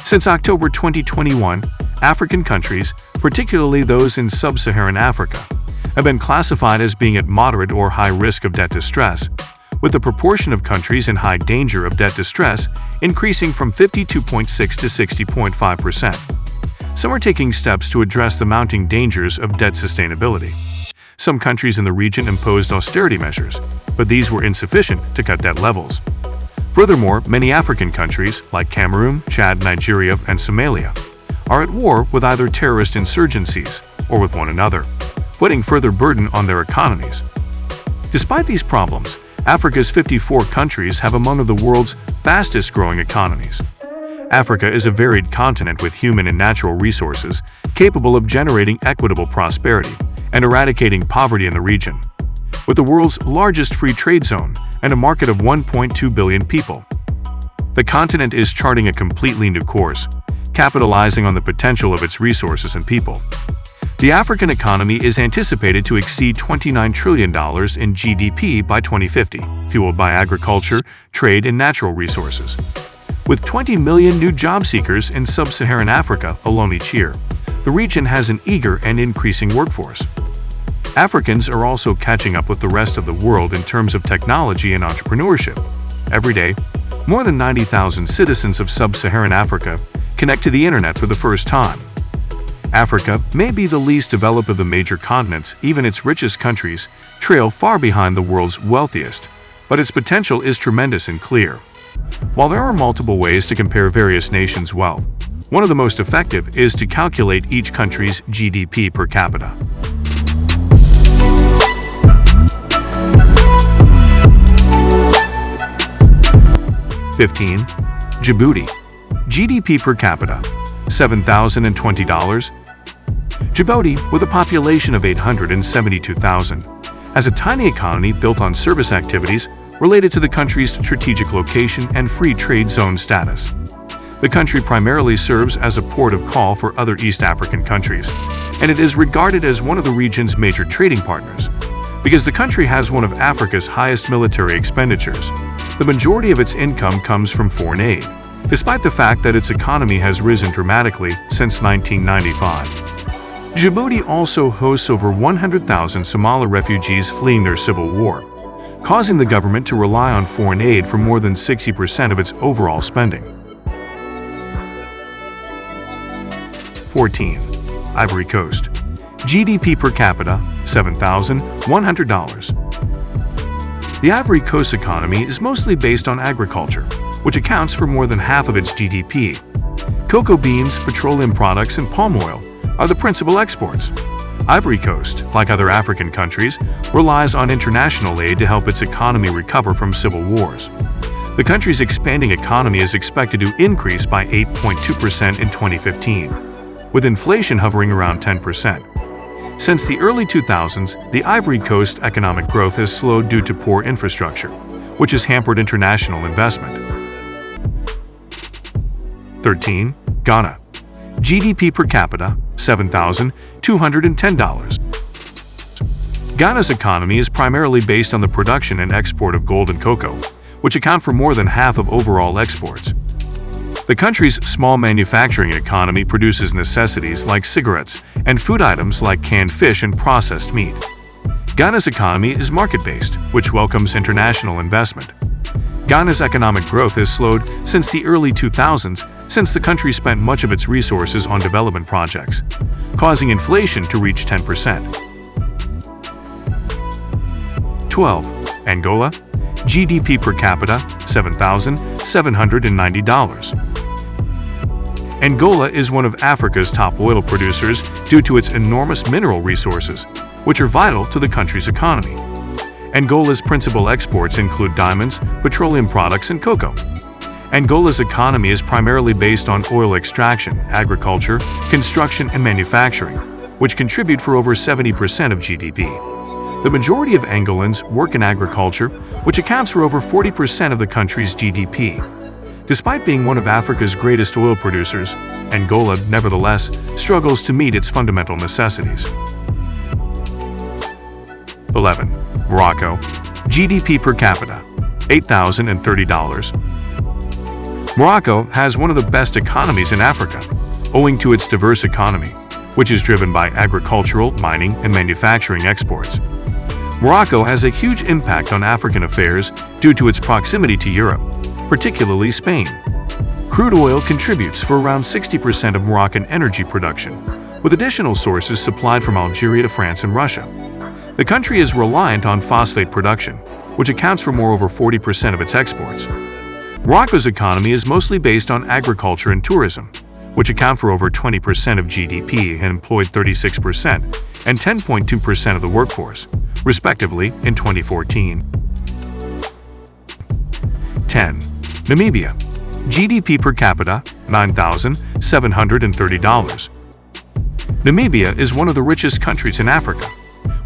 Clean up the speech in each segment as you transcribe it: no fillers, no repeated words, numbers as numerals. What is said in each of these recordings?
Since October 2021, African countries, particularly those in sub-Saharan Africa, have been classified as being at moderate or high risk of debt distress, with the proportion of countries in high danger of debt distress increasing from 52.6% to 60.5%. Some are taking steps to address the mounting dangers of debt sustainability. Some countries in the region imposed austerity measures, but these were insufficient to cut debt levels. Furthermore, many African countries, like Cameroon, Chad, Nigeria, and Somalia, are at war with either terrorist insurgencies or with one another, putting further burden on their economies. Despite these problems, Africa's 54 countries have among the world's fastest-growing economies. Africa is a varied continent with human and natural resources capable of generating equitable prosperity and eradicating poverty in the region. With the world's largest free trade zone and a market of 1.2 billion people, the continent is charting a completely new course, capitalizing on the potential of its resources and people. The African economy is anticipated to exceed $29 trillion in GDP by 2050, fueled by agriculture, trade, and natural resources. With 20 million new job seekers in sub-Saharan Africa alone each year, the region has an eager and increasing workforce. Africans are also catching up with the rest of the world in terms of technology and entrepreneurship. Every day, more than 90,000 citizens of sub-Saharan Africa connect to the internet for the first time. Africa may be the least developed of the major continents, even its richest countries trail far behind the world's wealthiest, but its potential is tremendous and clear. While there are multiple ways to compare various nations' wealth, one of the most effective is to calculate each country's GDP per capita. (15) Djibouti. GDP per capita, $7,020. Djibouti, with a population of 872,000, has a tiny economy built on service activities related to the country's strategic location and free trade zone status. The country primarily serves as a port of call for other East African countries, and it is regarded as one of the region's major trading partners. Because the country has one of Africa's highest military expenditures, the majority of its income comes from foreign aid, despite the fact that its economy has risen dramatically since 1995. Djibouti also hosts over 100,000 Somali refugees fleeing their civil war, causing the government to rely on foreign aid for more than 60% of its overall spending. 14. Ivory Coast. GDP per capita, $7,100. The Ivory Coast economy is mostly based on agriculture, which accounts for more than half of its GDP. Cocoa beans, petroleum products, and palm oil are the principal exports. Ivory Coast, like other African countries, relies on international aid to help its economy recover from civil wars. The country's expanding economy is expected to increase by 8.2% in 2015, with inflation hovering around 10%. Since the early 2000s, the Ivory Coast economic growth has slowed due to poor infrastructure, which has hampered international investment. 13. Ghana. GDP per capita, $7,210. Ghana's economy is primarily based on the production and export of gold and cocoa, which account for more than half of overall exports. The country's small manufacturing economy produces necessities like cigarettes and food items like canned fish and processed meat. Ghana's economy is market-based, which welcomes international investment. Ghana's economic growth has slowed since the early 2000s, since the country spent much of its resources on development projects, causing inflation to reach 10%. 12. Angola. GDP per capita, $7,790. Angola is one of Africa's top oil producers due to its enormous mineral resources, which are vital to the country's economy. Angola's principal exports include diamonds, petroleum products, and cocoa. Angola's economy is primarily based on oil extraction, agriculture, construction, and manufacturing, which contribute for over 70% of GDP. The majority of Angolans work in agriculture, which accounts for over 40% of the country's GDP. Despite being one of Africa's greatest oil producers, Angola nevertheless struggles to meet its fundamental necessities. 11. Morocco. GDP per capita, $8,030. Morocco has one of the best economies in Africa, owing to its diverse economy, which is driven by agricultural, mining, and manufacturing exports. Morocco has a huge impact on African affairs due to its proximity to Europe, particularly Spain. Crude oil contributes for around 60% of Moroccan energy production, with additional sources supplied from Algeria to France and Russia. The country is reliant on phosphate production, which accounts for over 40% of its exports. Morocco's economy is mostly based on agriculture and tourism, which account for over 20% of GDP and employed 36% and 10.2% of the workforce, respectively, in 2014. 10. Namibia. GDP per capita, $9,730. Namibia is one of the richest countries in Africa,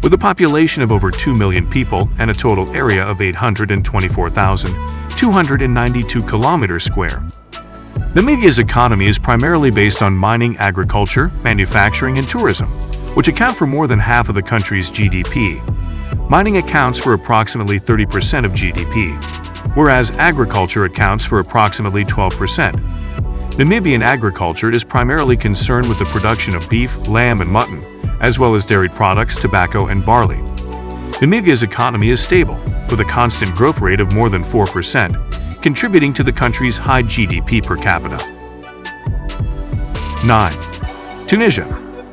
with a population of over 2 million people and a total area of 824,292 kilometers square. Namibia's economy is primarily based on mining, agriculture, manufacturing, and tourism, which account for more than half of the country's GDP. Mining accounts for approximately 30% of GDP, whereas agriculture accounts for approximately 12%. Namibian agriculture is primarily concerned with the production of beef, lamb, and mutton, as well as dairy products, tobacco, and barley. Namibia's economy is stable, with a constant growth rate of more than 4%, contributing to the country's high GDP per capita. 9. Tunisia.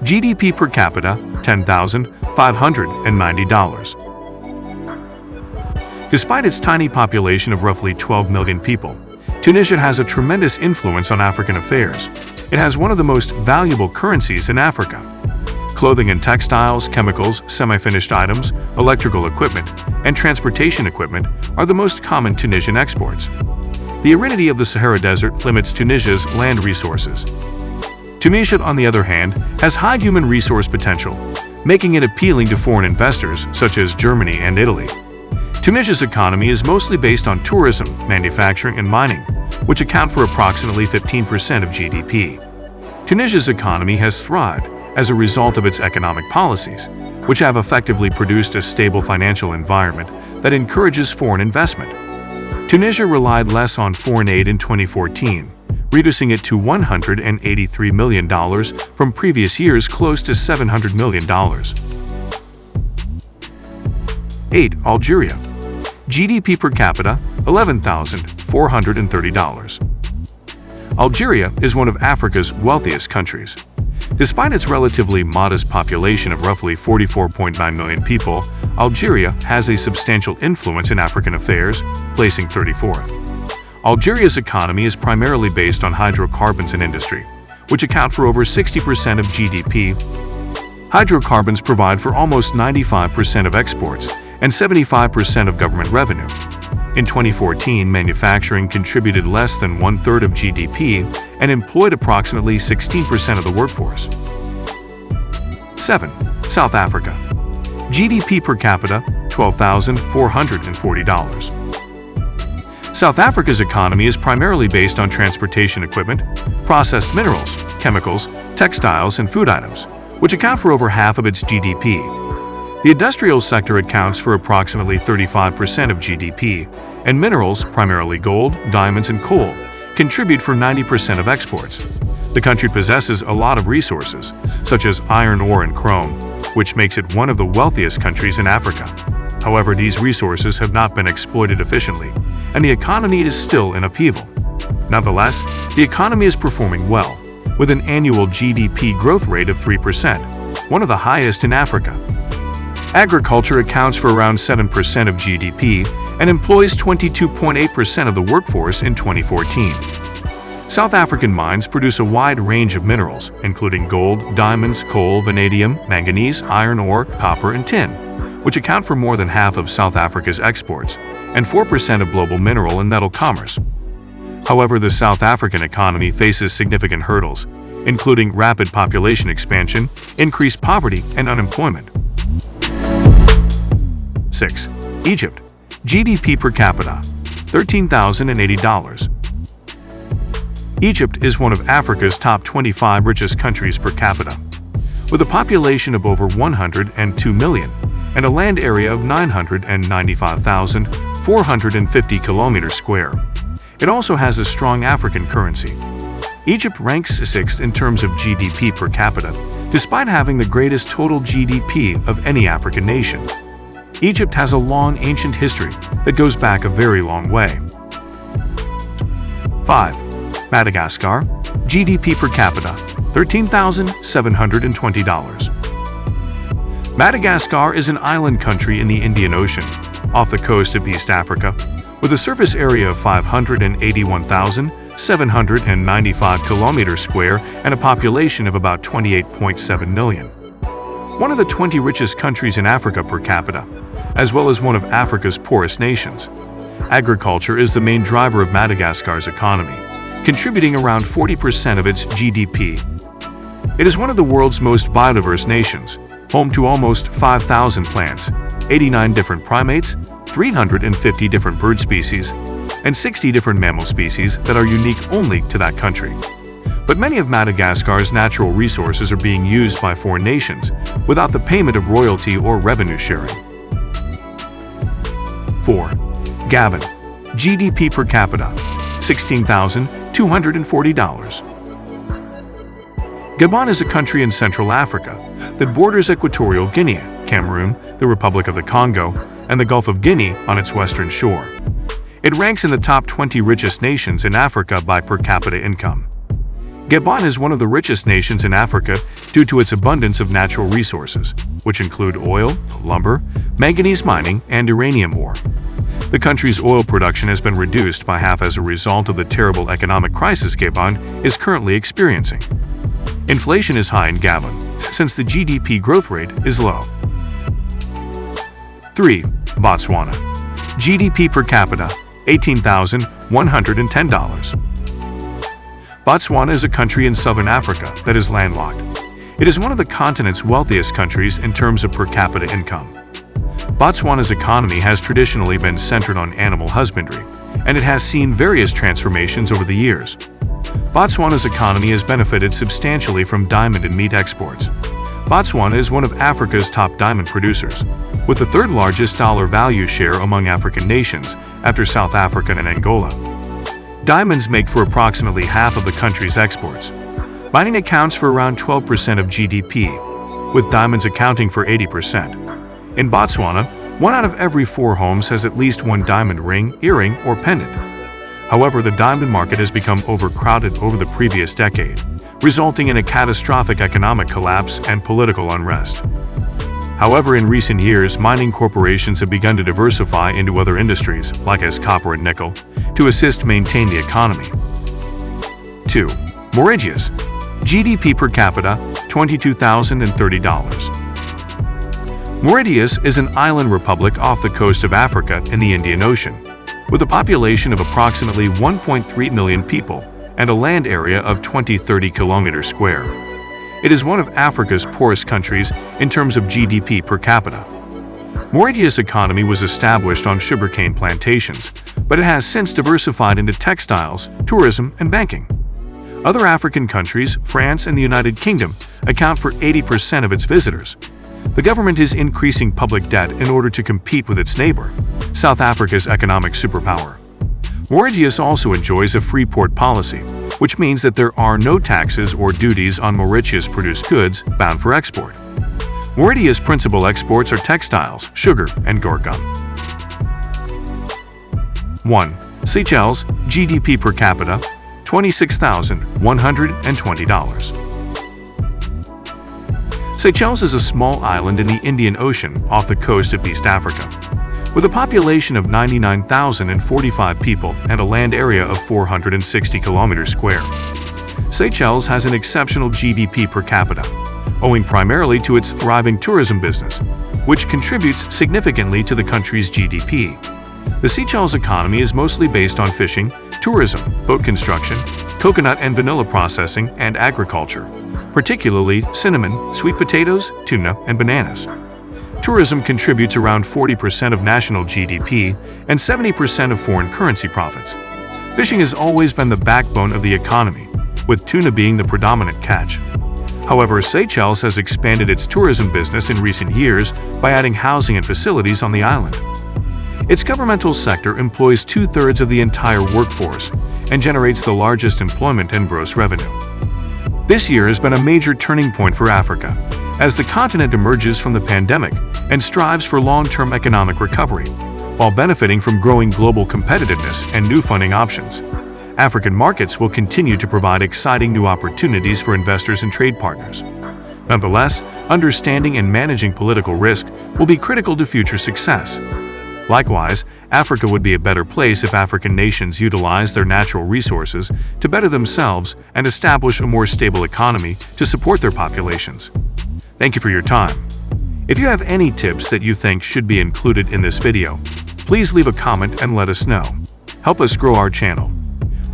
GDP per capita, $10,590. Despite its tiny population of roughly 12 million people, Tunisia has a tremendous influence on African affairs. It has one of the most valuable currencies in Africa. Clothing and textiles, chemicals, semi-finished items, electrical equipment, and transportation equipment are the most common Tunisian exports. The aridity of the Sahara Desert limits Tunisia's land resources. Tunisia, on the other hand, has high human resource potential, making it appealing to foreign investors such as Germany and Italy. Tunisia's economy is mostly based on tourism, manufacturing, and mining, which account for approximately 15% of GDP. Tunisia's economy has thrived as a result of its economic policies, which have effectively produced a stable financial environment that encourages foreign investment. Tunisia relied less on foreign aid in 2014, reducing it to $183 million from previous years' close to $700 million. 8. Algeria. GDP per capita, $11,430. Algeria is one of Africa's wealthiest countries. Despite its relatively modest population of roughly 44.9 million people, Algeria has a substantial influence in African affairs, placing 34th. Algeria's economy is primarily based on hydrocarbons and industry, which account for over 60% of GDP. Hydrocarbons provide for almost 95% of exports and 75% of government revenue. In 2014, manufacturing contributed less than one-third of GDP and employed approximately 16% of the workforce. 7. South Africa. GDP per capita, $12,440. South Africa's economy is primarily based on transportation equipment, processed minerals, chemicals, textiles, and food items, which account for over half of its GDP. The industrial sector accounts for approximately 35% of GDP, and minerals, primarily gold, diamonds, and coal, contribute for 90% of exports. The country possesses a lot of resources, such as iron ore and chrome, which makes it one of the wealthiest countries in Africa. However, these resources have not been exploited efficiently, and the economy is still in upheaval. Nonetheless, the economy is performing well, with an annual GDP growth rate of 3%, one of the highest in Africa. Agriculture accounts for around 7% of GDP and employs 22.8% of the workforce in 2014. South African mines produce a wide range of minerals, including gold, diamonds, coal, vanadium, manganese, iron ore, copper, and tin, which account for more than half of South Africa's exports and 4% of global mineral and metal commerce. However, the South African economy faces significant hurdles, including rapid population expansion, increased poverty, and unemployment. 6. Egypt. GDP per capita, $13,080. Egypt is one of Africa's top 25 richest countries per capita. With a population of over 102 million and a land area of 995,450 kilometers square. It also has a strong African currency. Egypt ranks sixth in terms of GDP per capita, despite having the greatest total GDP of any African nation. Egypt has a long ancient history that goes back a very long way. 5. Madagascar, GDP per capita, $13,720. Madagascar is an island country in the Indian Ocean, off the coast of East Africa, with a surface area of 581,795 kilometers square and a population of about 28.7 million. One of the 20 richest countries in Africa per capita, as well as one of Africa's poorest nations. Agriculture is the main driver of Madagascar's economy, contributing around 40% of its GDP. It is one of the world's most biodiverse nations, home to almost 5,000 plants, 89 different primates, 350 different bird species, and 60 different mammal species that are unique only to that country. But many of Madagascar's natural resources are being used by foreign nations without the payment of royalty or revenue sharing. 4. Gabon, GDP per capita, $16,240. Gabon is a country in Central Africa that borders Equatorial Guinea, Cameroon, the Republic of the Congo, and the Gulf of Guinea on its western shore. It ranks in the top 20 richest nations in Africa by per capita income. Gabon is one of the richest nations in Africa due to its abundance of natural resources, which include oil, lumber, manganese mining, and uranium ore. The country's oil production has been reduced by half as a result of the terrible economic crisis Gabon is currently experiencing. Inflation is high in Gabon, since the GDP growth rate is low. 3. Botswana, GDP per capita, $18,110. Botswana is a country in southern Africa that is landlocked. It is one of the continent's wealthiest countries in terms of per capita income. Botswana's economy has traditionally been centered on animal husbandry, and it has seen various transformations over the years. Botswana's economy has benefited substantially from diamond and meat exports. Botswana is one of Africa's top diamond producers, with the third largest dollar value share among African nations after South Africa and Angola. Diamonds make for approximately half of the country's exports. Mining accounts for around 12% of GDP, with diamonds accounting for 80%. In Botswana, 1 out of every 4 homes has at least one diamond ring, earring, or pendant. However, the diamond market has become overcrowded over the previous decade, resulting in a catastrophic economic collapse and political unrest. However, in recent years, mining corporations have begun to diversify into other industries, like as copper and nickel, to assist maintain the economy. 2. Mauritius, GDP per capita, $22,030. Mauritius is an island republic off the coast of Africa in the Indian Ocean, with a population of approximately 1.3 million people and a land area of 20-30 kilometers square. It is one of Africa's poorest countries in terms of GDP per capita. Mauritius' economy was established on sugarcane plantations, but it has since diversified into textiles, tourism, and banking. Other African countries, France and the United Kingdom, account for 80% of its visitors. The government is increasing public debt in order to compete with its neighbor, South Africa's economic superpower. Mauritius also enjoys a free port policy, which means that there are no taxes or duties on Mauritius-produced goods bound for export. Mauritius' principal exports are textiles, sugar, and gourd gum. 1. Seychelles, GDP per capita, $26,120. Seychelles is a small island in the Indian Ocean off the coast of East Africa, with a population of 99,045 people and a land area of 460 kilometers square. Seychelles has an exceptional GDP per capita, owing primarily to its thriving tourism business, which contributes significantly to the country's GDP. The Seychelles economy is mostly based on fishing, tourism, boat construction, coconut and vanilla processing, and agriculture, particularly cinnamon, sweet potatoes, tuna, and bananas. Tourism contributes around 40% of national GDP and 70% of foreign currency profits. Fishing has always been the backbone of the economy, with tuna being the predominant catch. However, Seychelles has expanded its tourism business in recent years by adding housing and facilities on the island. Its governmental sector employs 2/3 of the entire workforce and generates the largest employment and gross revenue. This year has been a major turning point for Africa, as the continent emerges from the pandemic and strives for long-term economic recovery, while benefiting from growing global competitiveness and new funding options. African markets will continue to provide exciting new opportunities for investors and trade partners. Nonetheless, understanding and managing political risk will be critical to future success. Likewise, Africa would be a better place if African nations utilize their natural resources to better themselves and establish a more stable economy to support their populations. Thank you for your time. If you have any tips that you think should be included in this video, please leave a comment and let us know. Help us grow our channel.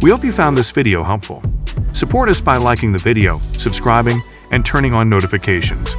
We hope you found this video helpful. Support us by liking the video, subscribing, and turning on notifications.